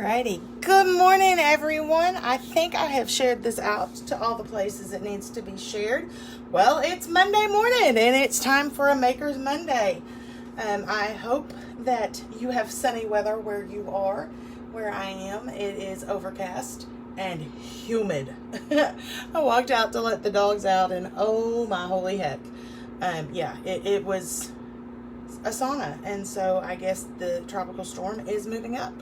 Alrighty, good morning everyone. I think I have shared this out to all the places it needs to be shared. Well, it's Monday morning and it's time for a Maker's Monday. I hope that you have sunny weather where you are. Where I am, it is overcast and humid. I walked out to let the dogs out and oh my holy heck. It was a sauna, and so I guess the tropical storm is moving up.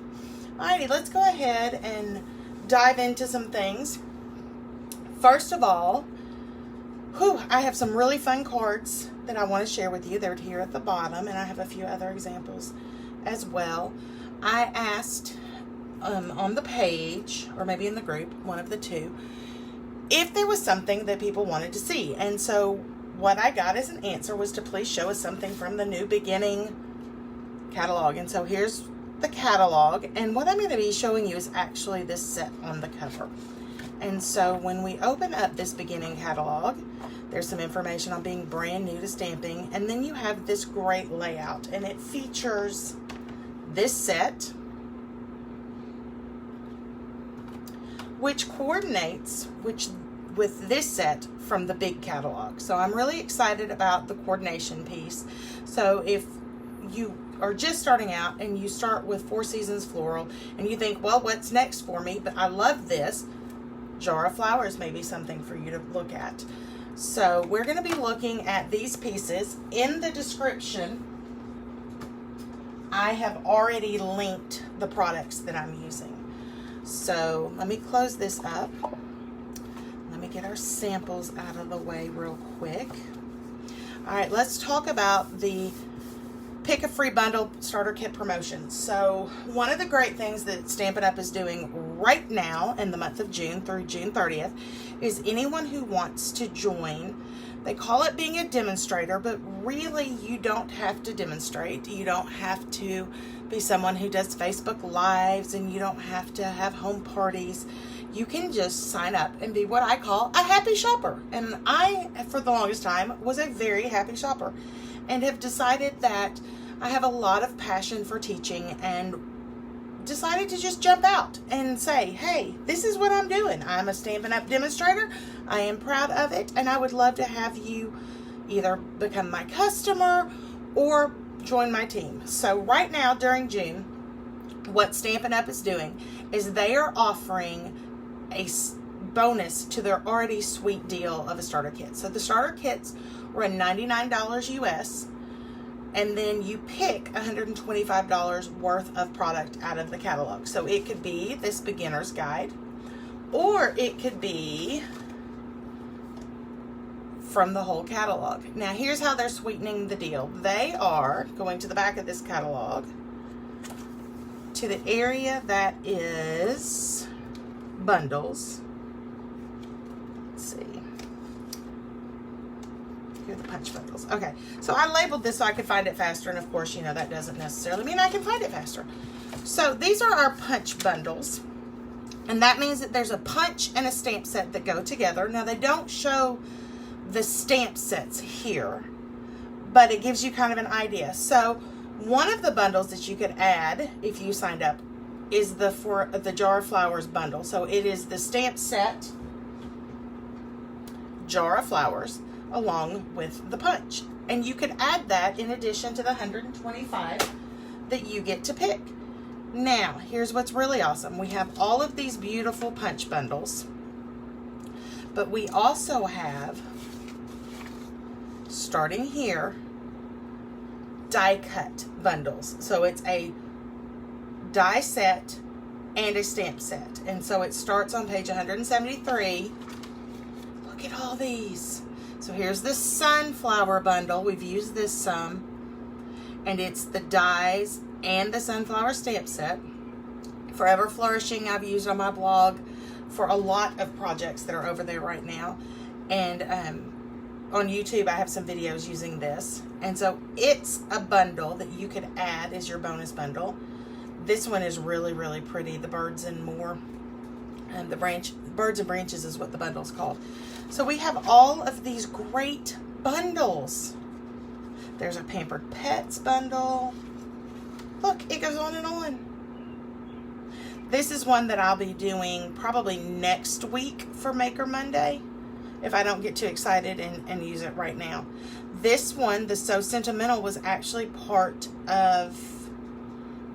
Alrighty, let's go ahead and dive into some things. First of all, I have some really fun cards that I want to share with you. They're here at the bottom, and I have a few other examples as well. I asked on the page, or maybe in the group, one of the two, if there was something that people wanted to see. And so what I got as an answer was to please show us something from the New Beginning catalog. And so here's the catalog, and what I'm going to be showing you is actually this set on the cover. And so when we open up this beginning catalog, there's some information on being brand new to stamping, and then you have this great layout, and it features this set, which coordinates with this set from the big catalog. So I'm really excited about the coordination piece. So if you are just starting out and you start with Four Seasons Floral and you think, well, what's next for me? But I love this. Jar of Flowers may be something for you to look at. So we're going to be looking at these pieces. In the description, I have already linked the products that I'm using. So let me close this up. Let me get our samples out of the way real quick. All right, let's talk about the Pick a Free Bundle Starter Kit promotion. So one of the great things that Stampin' Up is doing right now in the month of June through June 30th is anyone who wants to join, they call it being a demonstrator, but really you don't have to demonstrate. You don't have to be someone who does Facebook Lives, and you don't have to have home parties. You can just sign up and be what I call a happy shopper. And I, for the longest time, was a very happy shopper, and have decided that I have a lot of passion for teaching, and decided to just jump out and say, hey, this is what I'm doing. I'm a Stampin' Up demonstrator. I am proud of it, and I would love to have you either become my customer or join my team. So right now during June, what Stampin' Up is doing is they are offering a bonus to their already sweet deal of a starter kit. So the starter kits were $99 US, and then you pick $125 worth of product out of the catalog. So it could be this beginner's guide, or it could be from the whole catalog. Now here's how they're sweetening the deal. They are going to the back of this catalog to the area that is bundles. Let's see. Here are the punch bundles. Okay, so I labeled this so I could find it faster, and of course, you know, that doesn't necessarily mean I can find it faster. So these are our punch bundles, and that means that there's a punch and a stamp set that go together. Now they don't show the stamp sets here, but it gives you kind of an idea. So one of the bundles that you could add if you signed up is the Jar of Flowers bundle. So it is the stamp set, Jar of Flowers, along with the punch. And you could add that in addition to the 125 that you get to pick. Now, here's what's really awesome. We have all of these beautiful punch bundles, but we also have, starting here, die cut bundles. So it's a die set and a stamp set. And so it starts on page 173. Look at all these. So here's the sunflower bundle. We've used this some, and it's the dies and the sunflower stamp set. Forever Flourishing I've used on my blog for a lot of projects that are over there right now, and on YouTube I have some videos using this. And so it's a bundle that you could add as your bonus bundle. This one is really, really pretty. The Birds and More, and Birds and Branches is what the bundle's called. So we have all of these great bundles. There's a Pampered Pets bundle. Look, it goes on and on. This is one that I'll be doing probably next week for Maker Monday, if I don't get too excited and use it right now. This one, the So Sentimental, was actually part of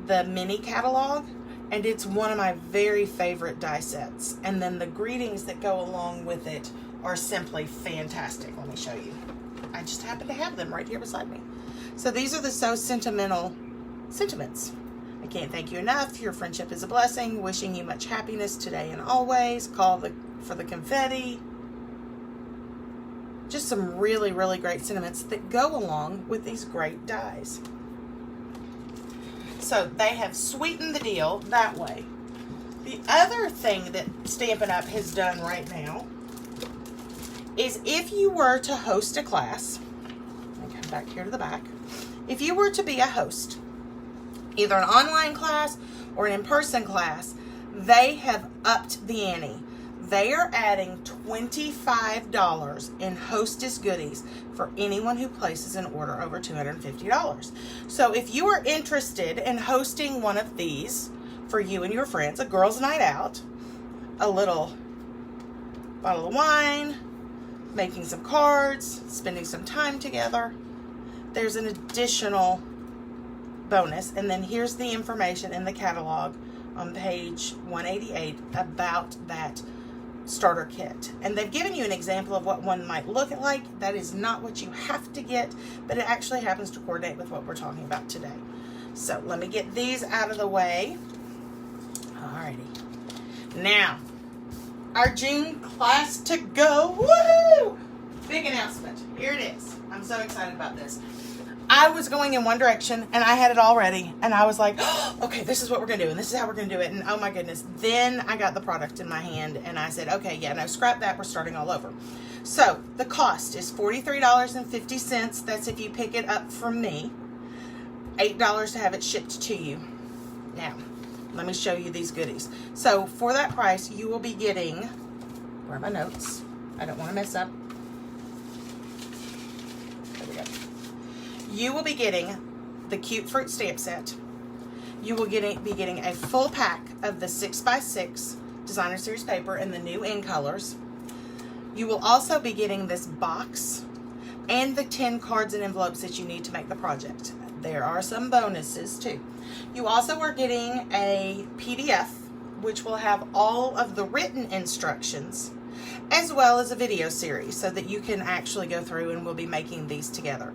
the mini catalog, and it's one of my very favorite die sets. And then the greetings that go along with it are simply fantastic. Let me show you. I just happen to have them right here beside me. So these are the So Sentimental sentiments. I can't thank you enough. Your friendship is a blessing. Wishing you much happiness today and always. Call for the confetti. Just some really, really great sentiments that go along with these great dies. So they have sweetened the deal that way. The other thing that Stampin' Up! Has done right now is if you were to host a class, let me come back here to the back. If you were to be a host, either an online class or an in-person class, they have upped the ante. They are adding $25 in hostess goodies for anyone who places an order over $250. So if you are interested in hosting one of these for you and your friends, a girls' night out, a little bottle of wine, making some cards, spending some time together, there's an additional bonus. And then here's the information in the catalog on page 188 about that starter kit. And they've given you an example of what one might look like. That is not what you have to get, but it actually happens to coordinate with what we're talking about today. So let me get these out of the way. Alrighty. Now, our June class to go. Woo! Big announcement. Here it is. I'm so excited about this. I was going in one direction and I had it all ready, and I was like, oh, okay, this is what we're gonna do, and this is how we're gonna do it, and oh my goodness. Then I got the product in my hand and I said, okay, yeah, no, scrap that, we're starting all over. So the cost is $43.50. That's if you pick it up from me. $8 to have it shipped to you. Now, let me show you these goodies. So for that price, you will be getting, where are my notes? I don't want to mess up. There we go. You will be getting the Cute Fruit stamp set. You will be getting a full pack of the 6x6 Designer Series paper in the new in colors. You will also be getting this box and the 10 cards and envelopes that you need to make the project. There are some bonuses too. You also are getting a PDF, which will have all of the written instructions, as well as a video series, so that you can actually go through, and we'll be making these together.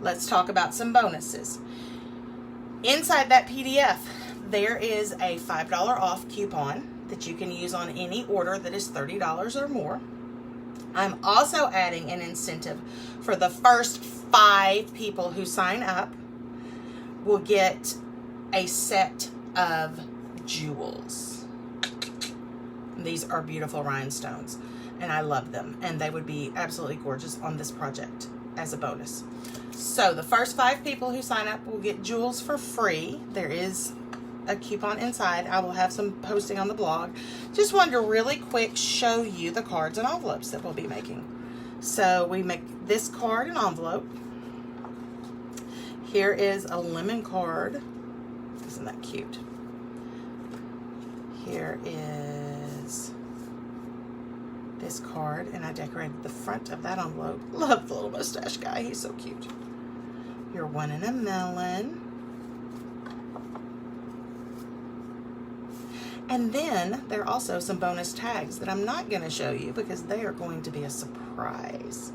Let's talk about some bonuses. Inside that PDF, there is a $5 off coupon that you can use on any order that is $30 or more. I'm also adding an incentive for the first 5 people who sign up will get a set of jewels. These are beautiful rhinestones, and I love them, and they would be absolutely gorgeous on this project as a bonus. So the first 5 people who sign up will get jewels for free. There is a coupon inside. I will have some posting on the blog. Just wanted to really quick show you the cards and envelopes that we'll be making. So we make this card and envelope. Here is a lemon card. Isn't that cute? Here is this card, and I decorated the front of that envelope. Love the little mustache guy. He's so cute. Your one in a melon. And then there are also some bonus tags that I'm not going to show you because they are going to be a surprise.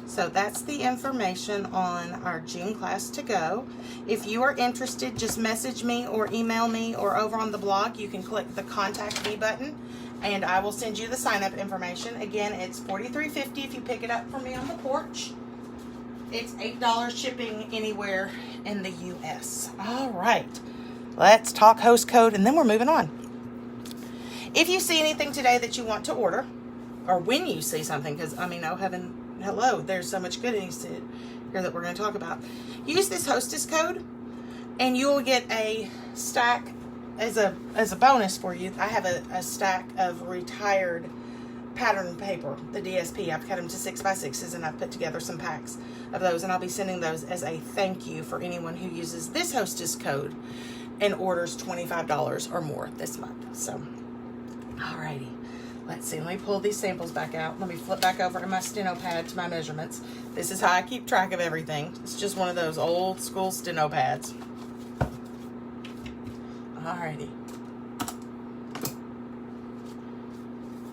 So that's the information on our June class to go. If you are interested, just message me or email me, or over on the blog, you can click the Contact Me button and I will send you the sign-up information. Again, it's $43.50 if you pick it up from me on the porch. It's $8 shipping anywhere in the U.S. All right, let's talk host code and then we're moving on. If you see anything today that you want to order, or when you see something, because I mean, oh heaven, hello, there's so much goodies here that we're going to talk about. Use this hostess code and you will get a stack as a bonus for you. I have a stack of retired pattern paper, the DSP. I've cut them to 6x6s and I've put together some packs of those, and I'll be sending those as a thank you for anyone who uses this hostess code and orders $25 or more this month. So, alrighty. Let's see. Let me pull these samples back out. Let me flip back over to my steno pad to my measurements. This is how I keep track of everything. It's just one of those old school steno pads. Alrighty.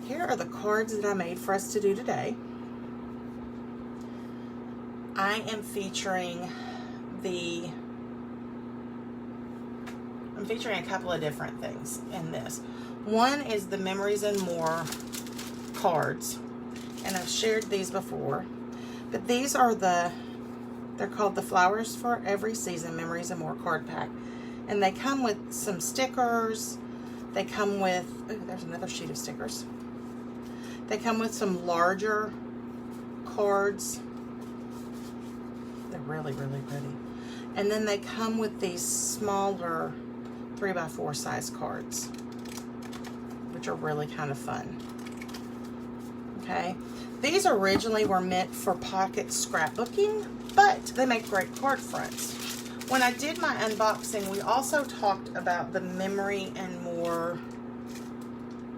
Here are the cards that I made for us to do today. I am featuring a couple of different things in this. One is the Memories and More cards, and I've shared these before, but these are they're called the Flowers for Every Season Memories and More card pack, and they come with some stickers. They come with, ooh, there's another sheet of stickers. They come with some larger cards. They're really, really pretty. And then they come with these smaller 3x4 size cards, which are really kind of fun. Okay, these originally were meant for pocket scrapbooking, but they make great card fronts. When I did my unboxing, we also talked about the Memory and More,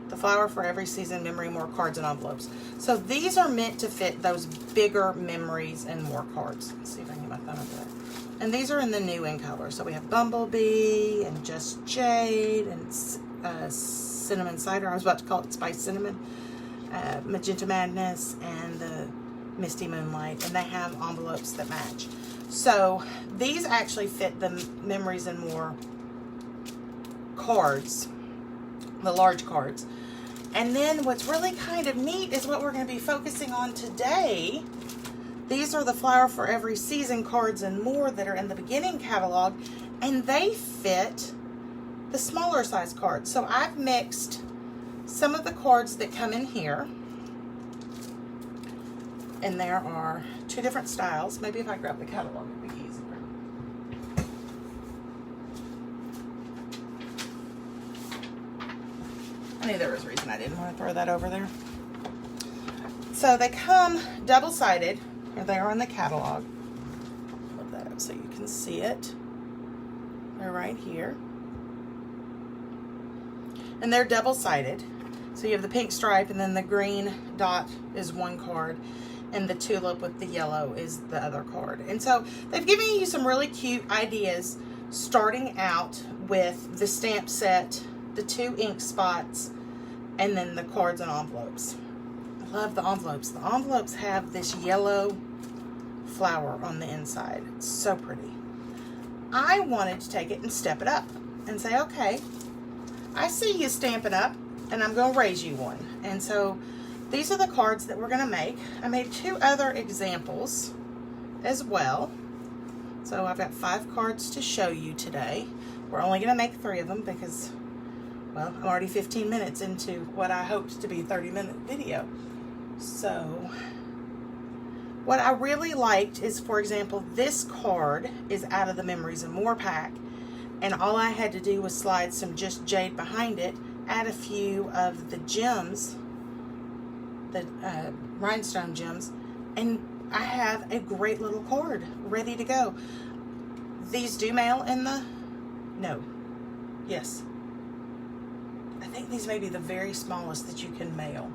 the Flower for Every Season Memory More cards and envelopes. So these are meant to fit those bigger Memories and More cards. Let's see if I can get my thumb over there. And these are in the new in color. So we have Bumblebee and Just Jade and Cinnamon Cider. I was about to call it Spice Cinnamon. Magenta Madness and the Misty Moonlight. And they have envelopes that match. So these actually fit the Memories and More cards, the large cards. And then what's really kind of neat is what we're going to be focusing on today. These are the Flower for Every Season cards and more that are in the beginning catalog, and they fit the smaller size cards. So I've mixed some of the cards that come in here, and there are two different styles. Maybe if I grab the catalog, it'd be easier. I knew there was a reason I didn't want to throw that over there. So they come double-sided. Here they are in the catalog. Flip that up so you can see it. They're right here. And they're double-sided. So you have the pink stripe, and then the green dot is one card, and the tulip with the yellow is the other card. And so they've given you some really cute ideas, starting out with the stamp set, the 2 ink spots, and then the cards and envelopes. I love the envelopes. The envelopes have this yellow flower on the inside. It's so pretty. I wanted to take it and step it up and say, okay, I see you Stampin' Up, and I'm going to raise you one. And so these are the cards that we're going to make. I made 2 other examples as well. So I've got 5 cards to show you today. We're only going to make 3 of them because, well, I'm already 15 minutes into what I hoped to be a 30-minute video. So what I really liked is, for example, this card is out of the Memories and More pack, and all I had to do was slide some Just Jade behind it, add a few of the gems, the rhinestone gems, and I have a great little card ready to go. These do mail in the, no, yes. I think these may be the very smallest that you can mail.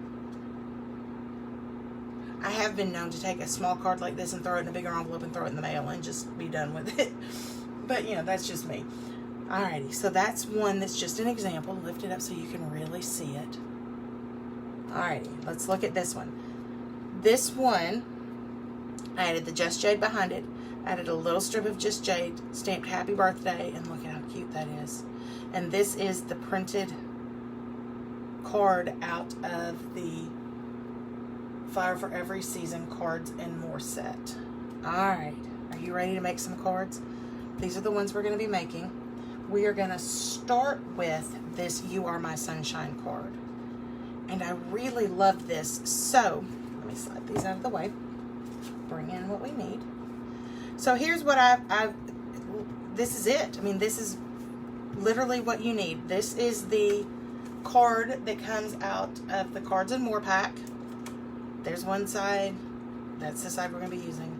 I have been known to take a small card like this and throw it in a bigger envelope and throw it in the mail and just be done with it. But, you know, that's just me. Alrighty, so that's one that's just an example. Lift it up so you can really see it. Alrighty, let's look at this one. This one, I added the Just Jade behind it, added a little strip of Just Jade, stamped Happy Birthday, and look at how cute that is. And this is the printed card out of the Flower for Every Season cards and more set. Alright, are you ready to make some cards? These are the ones we're going to be making. We are going to start with this You Are My Sunshine card. And I really love this. So, let me slide these out of the way. Bring in what we need. So here's what this is it. I mean, this is literally what you need. This is the card that comes out of the Cards and More pack. There's one side. That's the side we're going to be using.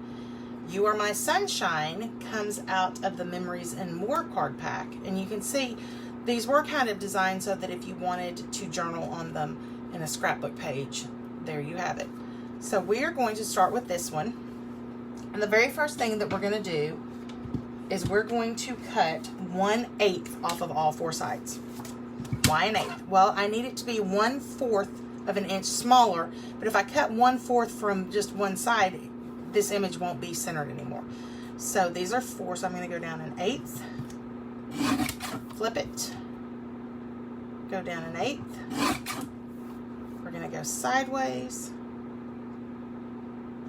You Are My Sunshine comes out of the Memories and More card pack. And you can see these were kind of designed so that if you wanted to journal on them in a scrapbook page, there you have it. So we are going to start with this one. And the very first thing that we're going to do is we're going to cut 1/8 off of all 4 sides. Why an eighth? Well, I need it to be 1/4 of an inch smaller, but if I cut 1/4 from just one side, this image won't be centered anymore. So these are 4, so I'm going to go down 1/8, flip it, go down 1/8. We're going to go sideways,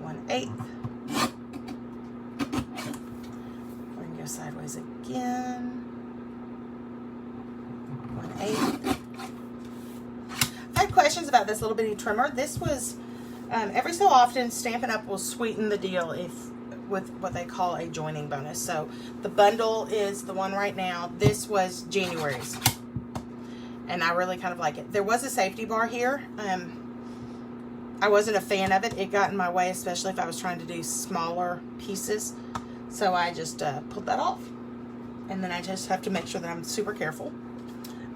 1/8. We're going to go sideways again, 1/8. I had questions about this little bitty trimmer. This was, every so often, Stampin' Up! Will sweeten the deal with what they call a joining bonus. So the bundle is the one right now. This was January's, and I really kind of like it. There was a safety bar here. I wasn't a fan of it. It got in my way, especially if I was trying to do smaller pieces. So I just pulled that off. And then I just have to make sure that I'm super careful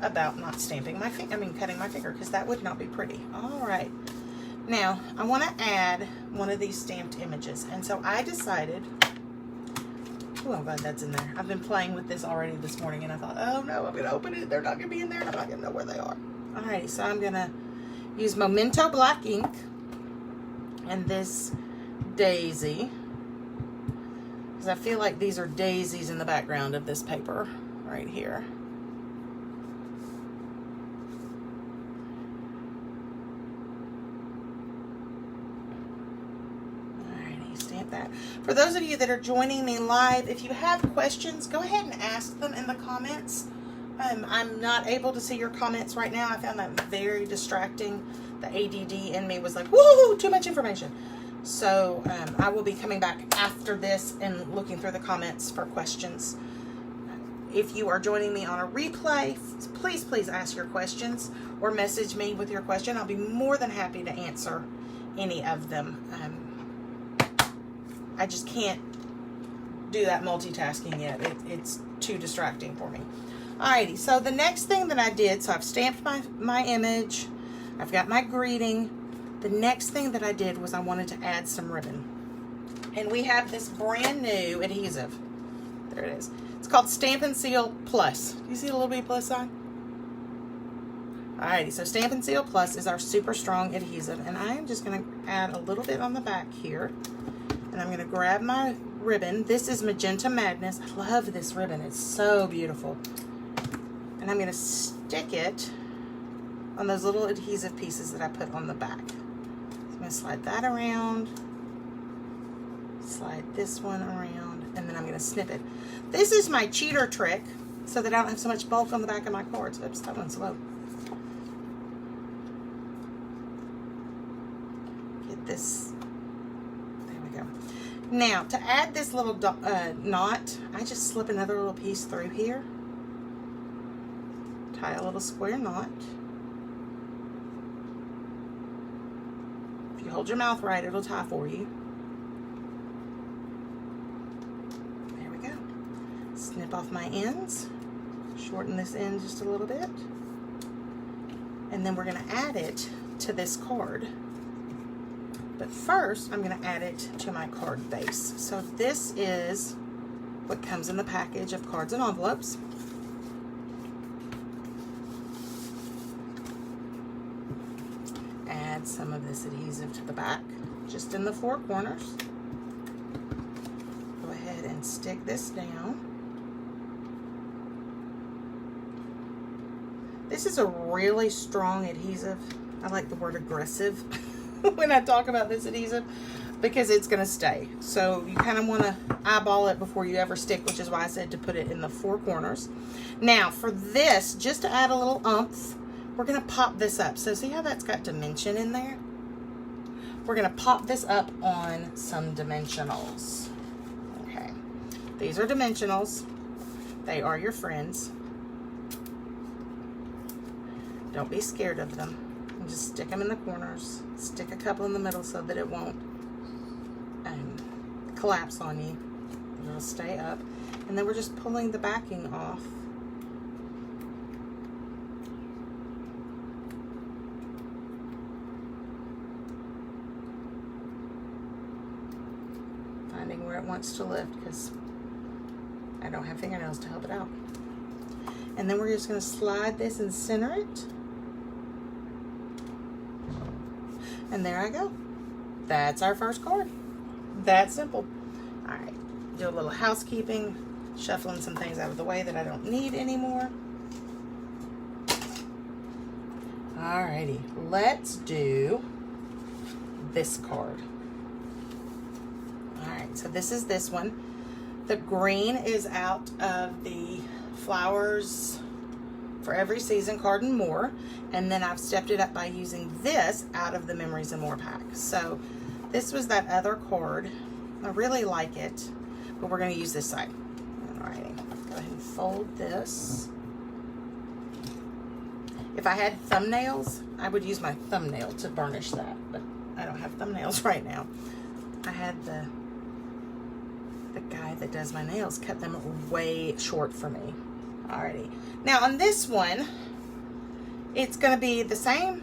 about not stamping my finger, cutting my finger, because that would not be pretty. All right. Now, I want to add one of these stamped images. And so I decided, oh, I'm glad that's in there. I've been playing with this already this morning, and I thought, oh no, I'm going to open it. They're not going to be in there, and I'm not going to know where they are. All right, so I'm going to use Memento black ink and this daisy, because I feel like these are daisies in the background of this paper right here. That. For those of you that are joining me live, if you have questions, go ahead and ask them in the comments. I'm not able to see your comments right now. I found that very distracting. The ADD in me was like, whoa, too much information. So I will be coming back after this and looking through the comments for questions. If you are joining me on a replay, please ask your questions or message me with your question. I'll be more than happy to answer any of them. I just can't do that multitasking yet. It's too distracting for me. Alrighty, so the next thing that I did, so I've stamped my image. I've got my greeting. The next thing that I did was I wanted to add some ribbon. And we have this brand new adhesive. There it is. It's called Stampin' Seal Plus. Do you see the little bitty plus sign? Alrighty, so Stampin' Seal Plus is our super strong adhesive. And I am just going to add a little bit on the back here. And I'm going to grab my ribbon. This is Magenta Madness. I love this ribbon. It's so beautiful. And I'm going to stick it on those little adhesive pieces that I put on the back. So I'm going to slide that around. Slide this one around. And then I'm going to snip it. This is my cheater trick so that I don't have so much bulk on the back of my cards. Oops, that one's low. Get this. Now, to add this little knot, I just slip another little piece through here. Tie a little square knot. If you hold your mouth right, it'll tie for you. There we go. Snip off my ends. Shorten this end just a little bit. And then we're going to add it to this card. But first, I'm going to add it to my card base. So this is what comes in the package of cards and envelopes. Add some of this adhesive to the back, just in the 4 corners. Go ahead and stick this down. This is a really strong adhesive. I like the word aggressive when I talk about this adhesive, because it's going to stay. So you kind of want to eyeball it before you ever stick, which is why I said to put it in the 4 corners. Now for this, just to add a little oomph, we're going to pop this up. So see how that's got dimension in there? We're going to pop this up on some dimensionals. Okay, these are dimensionals. They are your friends. Don't be scared of them. Just stick them in the corners. Stick a couple in the middle so that it won't collapse on you. It'll stay up. And then we're just pulling the backing off. Finding where it wants to lift because I don't have fingernails to help it out. And then we're just going to slide this and center it. And there I go. That's our first card. That simple. All right, do a little housekeeping, shuffling some things out of the way that I don't need anymore. All righty, let's do this card. All right, so this is this one. The green is out of the Flowers for Every Season card and more, and then I've stepped it up by using this out of the Memories and More pack. So this was that other card. I really like it, but we're going to use this side. Alrighty, go ahead and fold this. If I had thumbnails, I would use my thumbnail to burnish that, but I don't have thumbnails right now. I had the guy that does my nails cut them way short for me. Alrighty, now on this one, it's going to be the same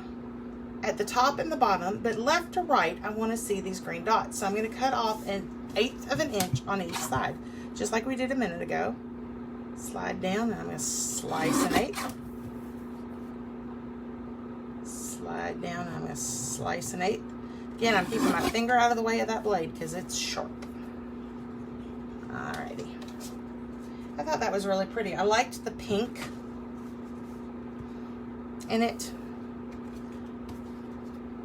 at the top and the bottom, but left to right, I want to see these green dots. So I'm going to cut off 1/8 of an inch on each side, just like we did a minute ago. Slide down, and I'm going to slice 1/8. Slide down, and I'm going to slice 1/8. Again, I'm keeping my finger out of the way of that blade because it's sharp. Alrighty. I thought that was really pretty. I liked the pink in it.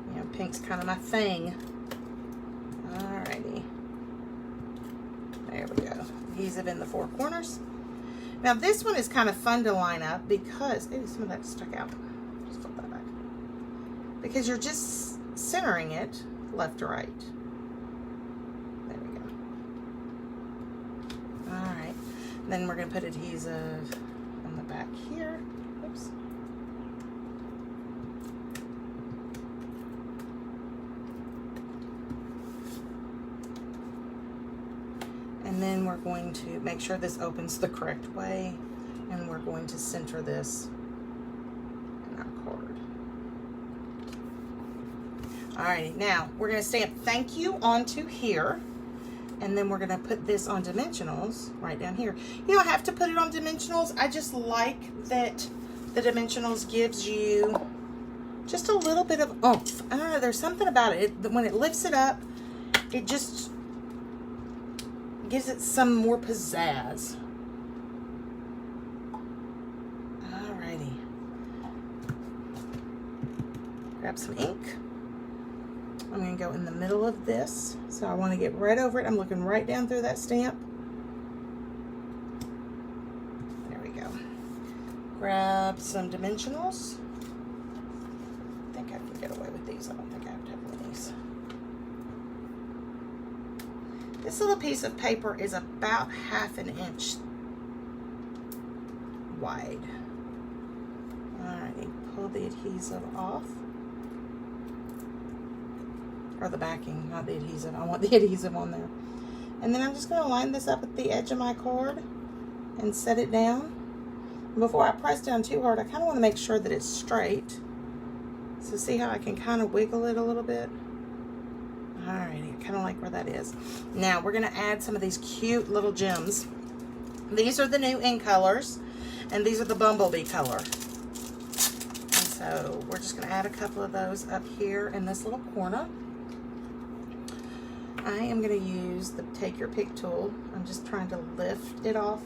You know, pink's kind of my thing. Alrighty. There we go. Adhesive in the 4 corners. Now this one is kind of fun to line up because, ooh, some of that stuck out. Just flip that back. Because you're just centering it left to right. There we go. Alright. Then we're going to put adhesive on the back here. Oops. And then we're going to make sure this opens the correct way, and we're going to center this in our card. Alrighty, now we're going to stamp thank you onto here, and then we're going to put this on dimensionals right down here. You don't have to put it on dimensionals. I just like that the dimensionals gives you just a little bit of oomph. I don't know, there's something about it. When it lifts it up, it just gives it some more pizzazz. Alrighty. Grab some ink. I'm going to go in the middle of this. So I want to get right over it. I'm looking right down through that stamp. There we go. Grab some dimensionals. I think I can get away with these. I don't think I have to have one of these. This little piece of paper is about 1/2 inch wide. Alrighty, pull the adhesive off. Or the backing, not the adhesive. I want the adhesive on there. And then I'm just going to line this up at the edge of my card and set it down. And before I press down too hard, I kind of want to make sure that it's straight. So see how I can kind of wiggle it a little bit? Alrighty, I kind of like where that is. Now we're going to add some of these cute little gems. These are the new in colors, and these are the bumblebee color. And so we're just going to add a couple of those up here in this little corner. I am going to use the Take Your Pick tool. I'm just trying to lift it off.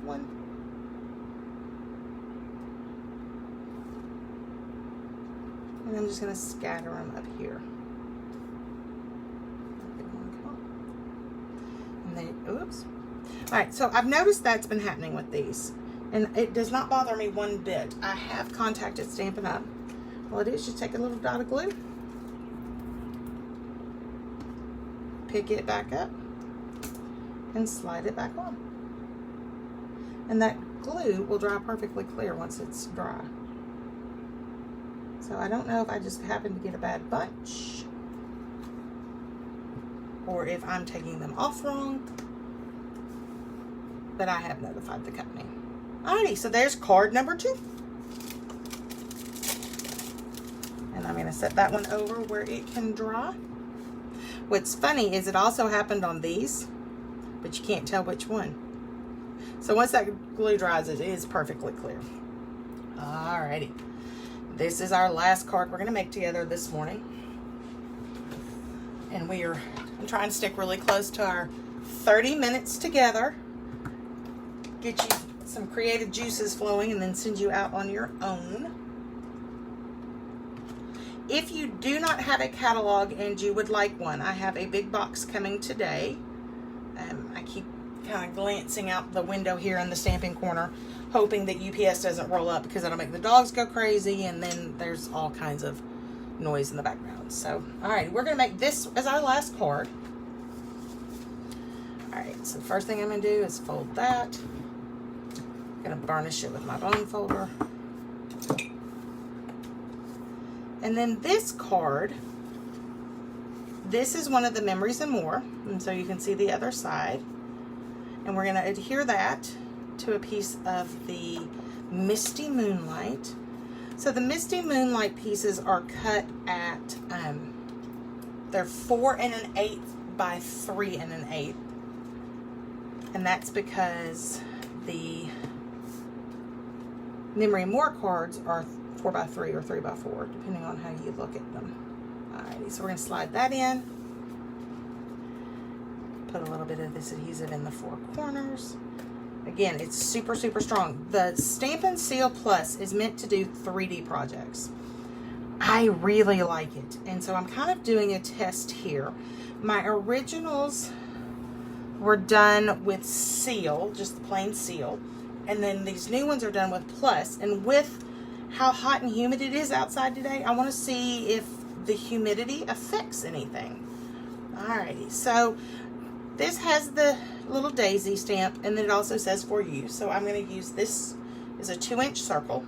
One. And I'm just going to scatter them up here. And then, oops. All right, so I've noticed that's been happening with these. And it does not bother me one bit. I have contacted Stampin' Up. All it is, you take a little dot of glue, pick it back up, and slide it back on. And that glue will dry perfectly clear once it's dry. So I don't know if I just happened to get a bad bunch. or if I'm taking them off wrong, but I have notified the company. Alrighty, so there's card number 2. And I'm going to set that one over where it can dry. What's funny is it also happened on these, but you can't tell which one. So once that glue dries, it is perfectly clear. Alrighty. This is our last card we're going to make together this morning. And I'm trying to stick really close to our 30 minutes together. Get you some creative juices flowing and then send you out on your own. If you do not have a catalog and you would like one, I have a big box coming today. I keep kind of glancing out the window here in the stamping corner, hoping that UPS doesn't roll up because that'll make the dogs go crazy, and then there's all kinds of noise in the background. So, all right, we're going to make this as our last card. All right, so the first thing I'm going to do is fold that. I'm going to burnish it with my bone folder. And then this card, this is one of the Memories and More, and so you can see the other side. And we're going to adhere that to a piece of the Misty Moonlight. So the Misty Moonlight pieces are cut at, they're 4 1/8 by 3 1/8. And that's because the Memory More cards are 4 by 3 or 3 by 4, depending on how you look at them. Alrighty, so we're going to slide that in. Put a little bit of this adhesive in the 4 corners. Again, it's super, super strong. The Stampin' Seal Plus is meant to do 3D projects. I really like it. And so I'm kind of doing a test here. My originals were done with seal, just the plain seal. And then these new ones are done with plus. And with how hot and humid it is outside today, I want to see if the humidity affects anything. Alrighty, so this has the little daisy stamp, and then it also says for you. So I'm going to use this as a 2-inch circle.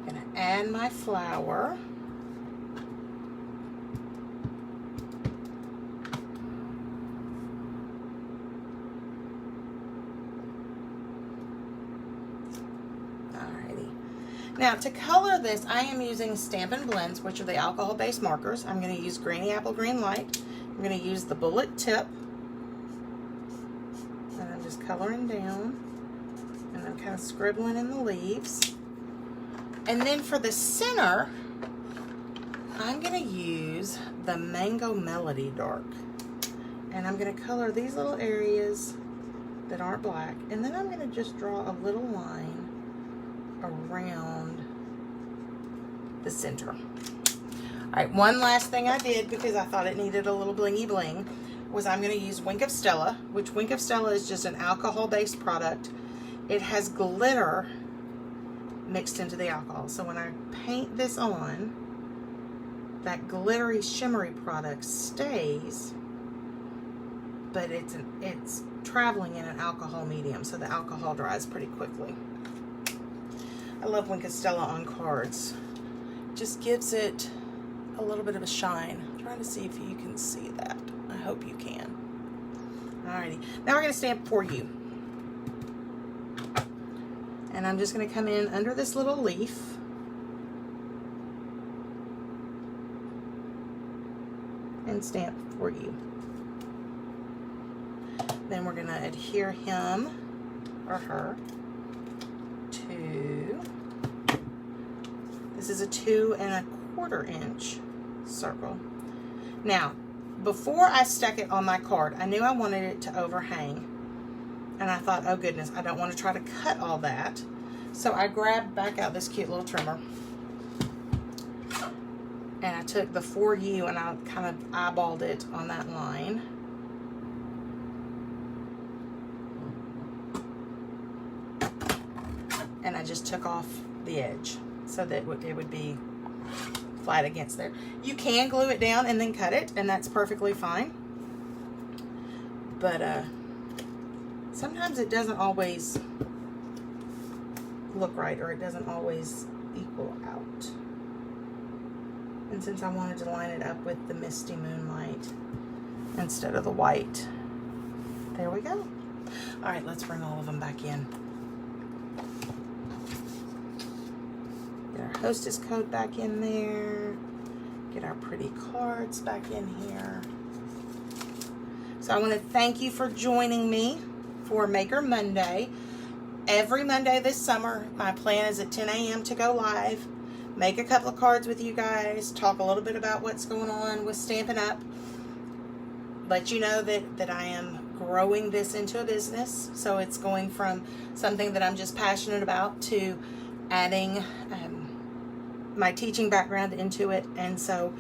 I'm going to add my flower. Alrighty. Now to color this, I am using Stampin' Blends, which are the alcohol-based markers. I'm going to use Granny Apple Green Light. I'm going to use the bullet tip, and I'm just coloring down, and I'm kind of scribbling in the leaves. And then for the center, I'm going to use the Mango Melody Dark, and I'm going to color these little areas that aren't black, and then I'm going to just draw a little line around the center. Alright, one last thing I did because I thought it needed a little blingy bling was I'm going to use Wink of Stella, which Wink of Stella is just an alcohol-based product. It has glitter mixed into the alcohol. So when I paint this on, that glittery, shimmery product stays, but it's traveling in an alcohol medium, so the alcohol dries pretty quickly. I love Wink of Stella on cards. Just gives it a little bit of a shine. I'm trying to see if you can see that. I hope you can. Alrighty, now we're going to stamp For You. And I'm just going to come in under this little leaf. And stamp For You. Then we're going to adhere him or her to, this is a 2 1/4 inch circle. Now, before I stuck it on my card, I knew I wanted it to overhang. And I thought, oh goodness, I don't want to try to cut all that. So I grabbed back out this cute little trimmer. And I took the For You and I kind of eyeballed it on that line. And I just took off the edge so that it would be flat against there. You can glue it down and then cut it, and that's perfectly fine. But sometimes it doesn't always look right, or it doesn't always equal out. And since I wanted to line it up with the Misty Moonlight, instead of the white. There we go. All right, let's bring all of them back in. Get our hostess code back in there. Get our pretty cards back in here. So I want to thank you for joining me for Maker Monday. Every Monday this summer, my plan is at 10 a.m. to go live, make a couple of cards with you guys, talk a little bit about what's going on with Stampin' Up, let you know that I am growing this into a business. So it's going from something that I'm just passionate about to adding my teaching background into it. And so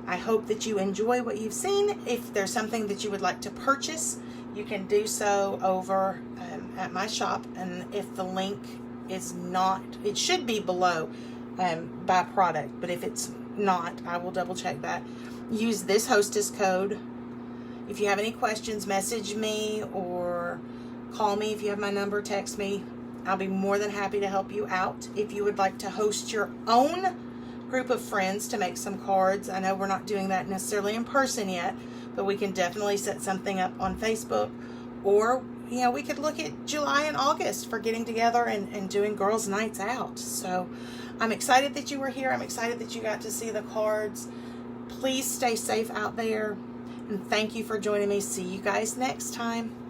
I hope that you enjoy what you've seen. If there's something that you would like to purchase, you can do so over at my shop. And if the link is not, it should be below by product, but if it's not, I will double check that. Use this hostess code. If you have any questions, message me or call me. If you have my number, text me. I'll be more than happy to help you out. If you would like to host your own group of friends to make some cards, I know we're not doing that necessarily in person yet, but we can definitely set something up on Facebook. Or, you know, we could look at July and August for getting together and doing girls' nights out. So I'm excited that you were here. I'm excited that you got to see the cards. Please stay safe out there. And thank you for joining me. See you guys next time.